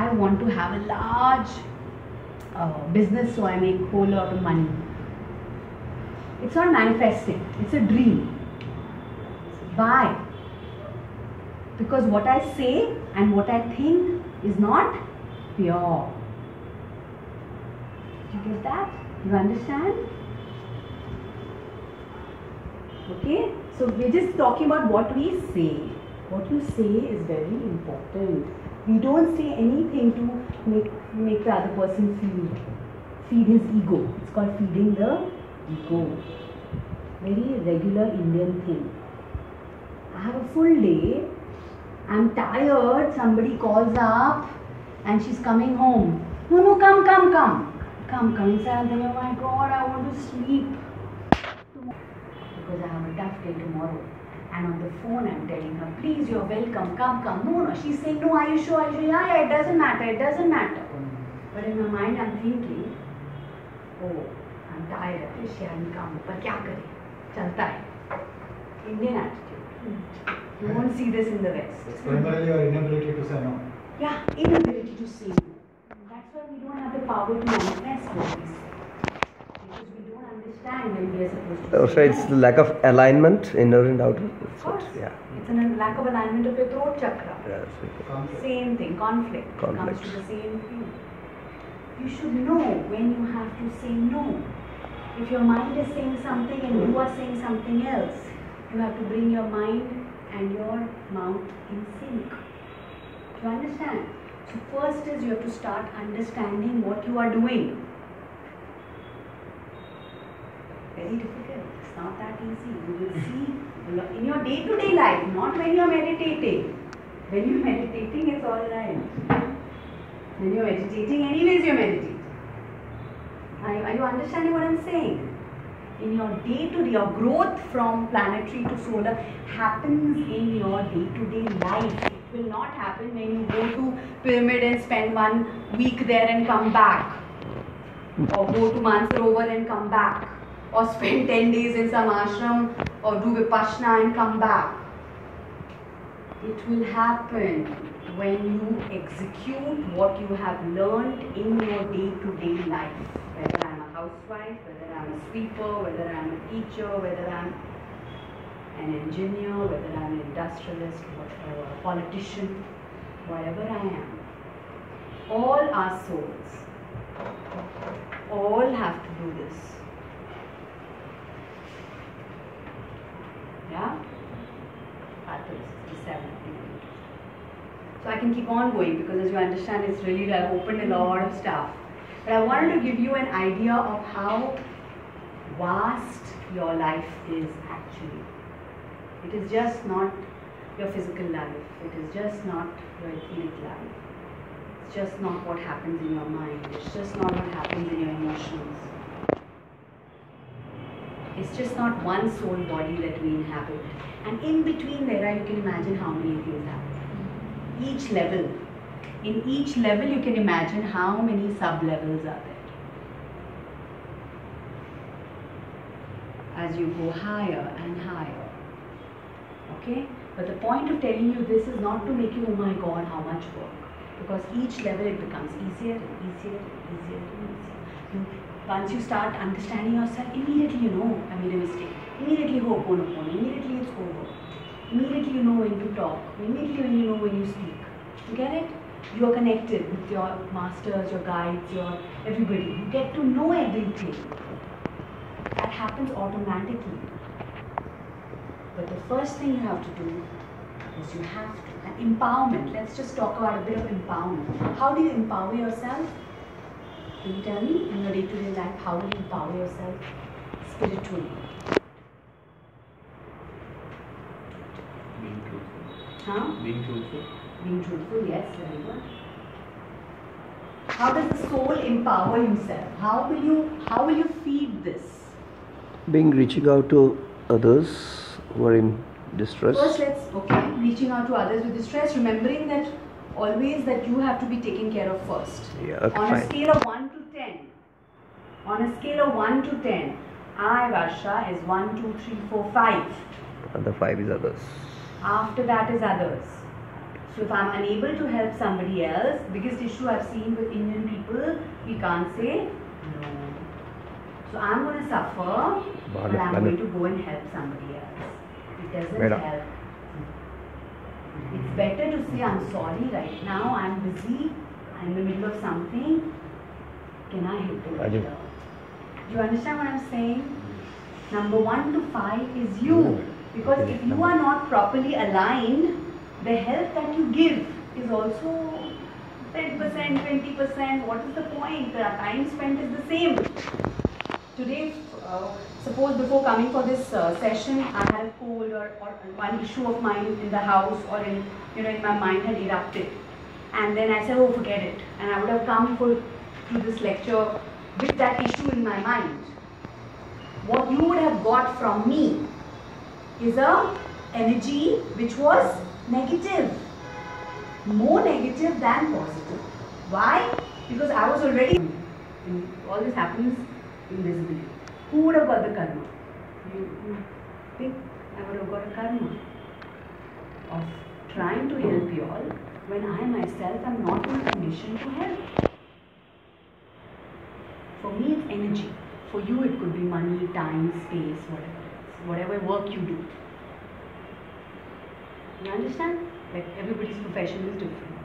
I want to have a large business so I make a whole lot of money. It's not manifesting, it's a dream. Why? Because what I say and what I think is not pure. You get that? You understand? Okay? So we're just talking about what we say. What you say is very important. We don't say anything to make the other person feed his ego. It's called feeding the ego. Very regular Indian thing. I have a full day. I'm tired. Somebody calls up and she's coming home. No, come inside. I'm thinking, oh my God, I want to sleep because I have a tough day tomorrow. And on the phone I'm telling her, please, you're welcome, come. No. She's saying, no, are you sure? Yeah, it doesn't matter. But in my mind I'm thinking, oh, I'm tired, she hasn't come, but kya kare? Chalta hai. Indian attitude. You won't see this in the West. It's primarily your inability to say no. Yeah, inability to say no. That's why we don't have the power to manifest what we say. Because we don't understand when we are supposed to say So it's the lack of alignment, inner and outer. Of course. Yeah. It's a lack of alignment of your throat chakra. Yes. Same thing, conflict. Comes to the same thing. You should know when you have to say no. If your mind is saying something and you are saying something else, you have to bring your mind and your mouth in sync. Do you understand? So first is you have to start understanding what you are doing. Very difficult. It's not that easy. You will see in your day-to-day life, not when you are meditating. When you are meditating, it's all right. When you are meditating, anyways you are meditating. Are you understanding what I'm saying? In your day-to-day, your growth from planetary to solar happens in your day-to-day life. It will not happen when you go to pyramid and spend 1 week there and come back. Or go to Mansarovar and come back. Or spend 10 days in some ashram or do Vipassana and come back. It will happen when you execute what you have learned in your day-to-day life. Whether I'm a housewife, whether I'm a sweeper, whether I'm a teacher, whether I'm an engineer, whether I'm an industrialist, whatever, a politician, whatever I am. All are souls. All have to do this. Yeah? 67. So I can keep on going because as you understand, it's really, I've opened a lot of stuff. But I wanted to give you an idea of how vast your life is actually. It is just not your physical life. It is just not your ethnic life. It's just not what happens in your mind. It's just not what happens in your emotions. It's just not one soul body that we inhabit. And in between there, you can imagine how many things happen. Each level. In each level, you can imagine how many sub-levels are there. As you go higher and higher. Okay? But the point of telling you this is not to make you, oh my God, how much work. Because each level it becomes easier and easier and easier and easier. Once you start understanding yourself, immediately you know, I made a mistake. Immediately ho'oponopono. Immediately it's over. Immediately you know when to talk. Immediately you know when you speak. You get it? You are connected with your masters, your guides, your everybody. You get to know everything. That happens automatically. But the first thing you have to do is you have to. And empowerment. Let's just talk about a bit of empowerment. How do you empower yourself? Can you tell me in your day-to-day life, how do you empower yourself spiritually? Being truthful. Huh? Being truthful. Being truthful, yes, very good. How does the soul empower himself? How will you feed this? Reaching out to others who are in distress. First, reaching out to others with distress, remembering that always that you have to be taken care of first. Yeah, okay, on fine. A scale of 1 to 10. On a scale of 1 to 10, I, Varsha, is 1, 2, 3, 4, 5. And the 5 is others. After that is others. So if I'm unable to help somebody else, biggest issue I've seen with Indian people, we can't say no. So I'm going to suffer, but I'm going to go and help somebody else. It doesn't help. It's better to say I'm sorry right now, I'm busy, I'm in the middle of something. Can I help you later? Do you understand what I'm saying? Number 1 to 5 is you. Because if you are not properly aligned, the help that you give is also 10%, 20%. What is the point? The time spent is the same. Today, suppose before coming for this session, I had a cold or one issue of mine in the house or in my mind had erupted. And then I said, oh, forget it. And I would have come to this lecture with that issue in my mind. What you would have got from me is a energy which was negative. More negative than positive. Why? Because I was already... All this happens invisibly. Who would have got the karma? You think I would have got a karma of trying to help you all when I myself am not in a condition to help. For me it's energy. For you it could be money, time, space, whatever work you do. You understand? Like everybody's profession is different.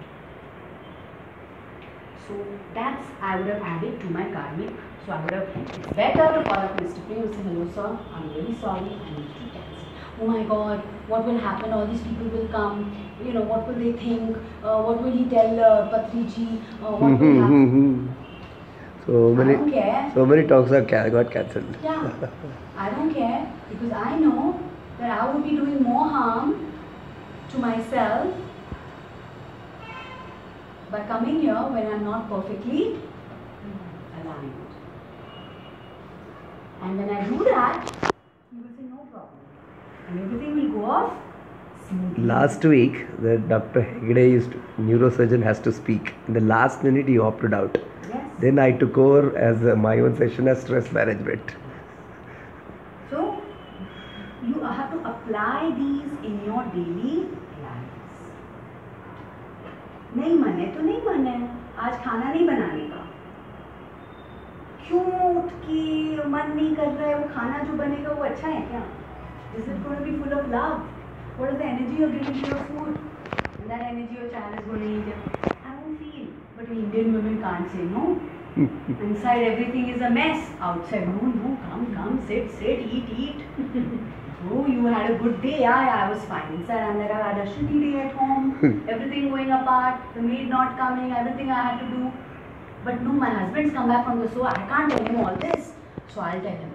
So that's I would have added to my karmic. So I would have, it's better to call up Mr. Prem and say, hello sir, I'm really sorry, I need to cancel. Oh my God, what will happen? All these people will come. What will they think? What will he tell Patriji? What will happen? I don't care. So many talks got cancelled. Yeah, I don't care because I know that I would be doing more harm to myself by coming here when I'm not perfectly aligned. And when I do that, you will say no problem. And everything will go off smoothly. Last week, the Dr. Hegde neurosurgeon has to speak. In the last minute, he opted out. Yes. Then I took over as my own session as stress management. So, you have to apply these in your daily lives. नहीं मन है तो नहीं मन है. आज खाना नहीं बनाने का. क्यों उठ के मन नहीं कर रहा है, वो खाना जो बनेगा वो अच्छा है क्या? Is it going to be full of love? What is the energy you're giving to your food? And that energy your child is going to eat it. I don't feel. But Indian women can't say no. Inside everything is a mess. Outside, no, come, sit, eat. Oh, you had a good day. Yeah, I was fine. Inside, I'm like, I had a shitty day at home. Everything going apart. The maid not coming. Everything I had to do. But no, my husband's come back from the show. I can't tell him all this. So I'll tell him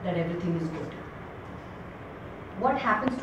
that everything is good. What happens to